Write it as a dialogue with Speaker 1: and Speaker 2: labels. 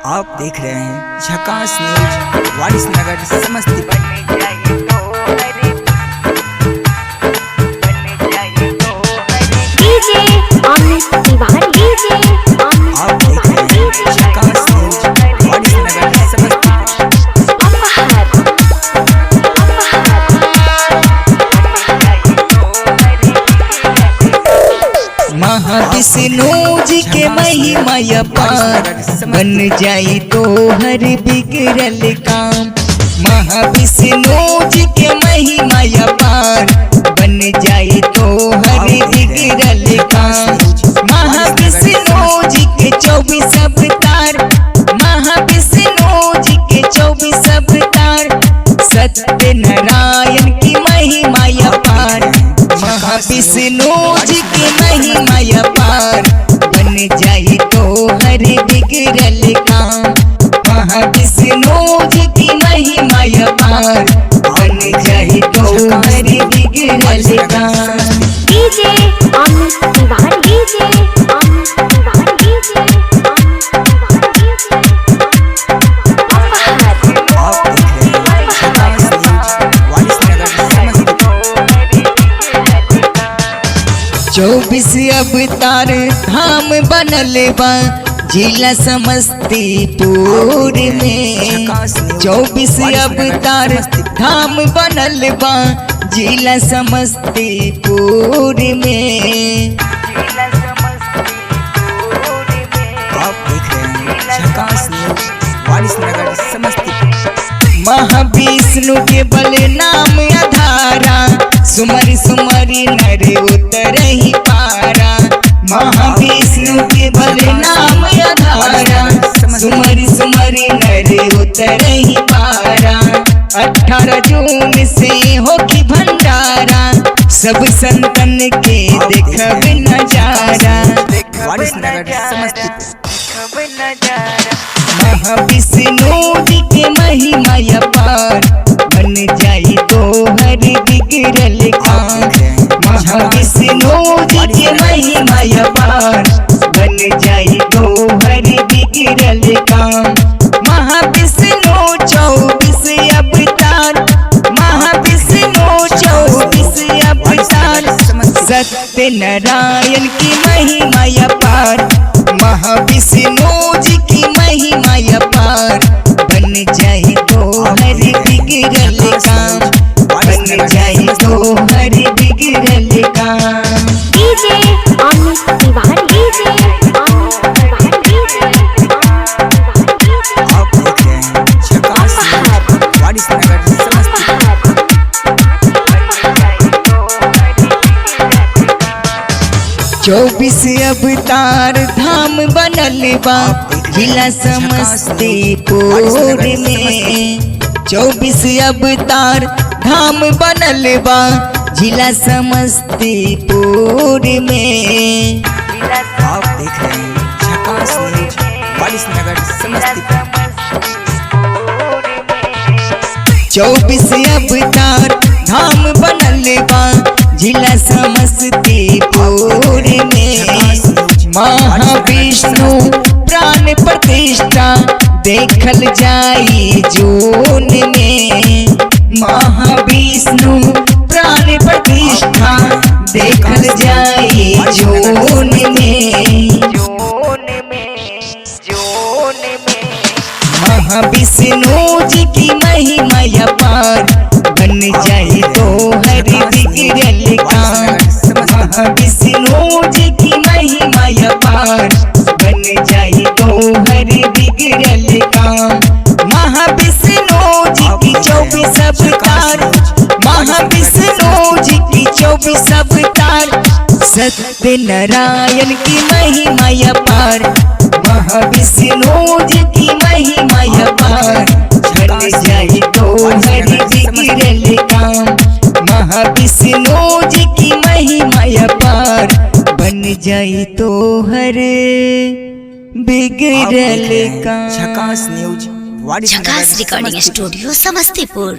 Speaker 1: आप देख रहे हैं झकास न्यूज वारिसनगर समस्तीपुर। आप देख रहे हैं झकास न्यूज वारिसनगर समस्तीपुर।
Speaker 2: महाविष्णु जी के महिमा अपार, बन जाई तो हर बिगड़ल काम। महाविष्णु जी के महिमा अपार, बन जाई तो हर बिगड़ल काम। महाविष्णु जी के 24 अवतार, महाविष्णु जी के 24 अवतार, सत्य नारायण की महिमा अपार। महाविष्णु जी की महिमा अपार, बन जाई तो हर बिगड़ल काम। महाविष्णु जी की महिमा अपार, बन जाई तो हर बिगड़ल काम।
Speaker 1: आप देख रहे हैं झकास न्यूज वारिसनगर समस्तीपुर।
Speaker 2: 24 अवतार धाम बनल बा जिला समस्तीपुर में। 24 अवतार धाम बनल बा जिला समस्तीपुर में।
Speaker 1: आप देख रहे हैं झकास न्यूज वारिसनगर समस्तीपुर।
Speaker 2: महाविष्णु के बल नाम आधारा, सुमरि सुमरि नर उतर ही पारा। महाविष्णु के बल नाम आधारा, सुमरि सुमरि नर उतर ही पारा। 18 जून से होगी भंडारा, सब संतन के देखब नजारा।
Speaker 1: वारिसनगर समस्तीपुर।
Speaker 2: महाविष्णु जी के महिमा अपार, बन जाई तो हर बिगड़ल काम। महाविष्णु जी के महिमा अपार, बन जाई तो हर बिगड़ल काम। महाविष्णु 24 अवतार, महाविष्णु 24 अवतार, सत्य नारायण की महिमा अपार। महाविष्णु जी की महिमा अपार, बन जाई तो हर बिगड़ल काम। बन जाई तो हर बिगड़ल काम।
Speaker 1: आप देख रहे हैं झकास न्यूज वारिसनगर समस्तीपुर।
Speaker 2: 24 अवतार धाम बनल बा जिला समस्तीपुर में। 24 अवतार धाम बनल बा जिला समस्तीपुर में।
Speaker 1: आप देख रहे हैं झकास न्यूज वारिसनगर समस्तीपुर।
Speaker 2: 24 अवतार धाम बनल बा जिला समस्तीपुर में। महाविष्णु प्राण प्रतिष्ठा देखल जाई जून में। महाविष्णु प्राण प्रतिष्ठा देखल जाई जून में। महाविष्णु जी की महिमा अपार, बन जाई तो हर बिगड़ल काम। महाविष्णु जी की महिमा अपार, बन जाई तो हर बिगड़ल काम। महाविष्णु जी की 24 अवतार, महाविष्णु जी की 24 अवतार, सत्य नारायण की महिमा अपार। महाविष्णु जी की महिमा अपार, बन जाई तो हर बिगड़ल काम। महाविष्णु जी की महिमा अपार, बन जाई तो हर बिगड़ल काम।
Speaker 1: झकास न्यूज वारिसनगर
Speaker 3: झकास रिकॉर्डिंग
Speaker 1: समस्तीपुर।
Speaker 3: स्टूडियो समस्तीपुर।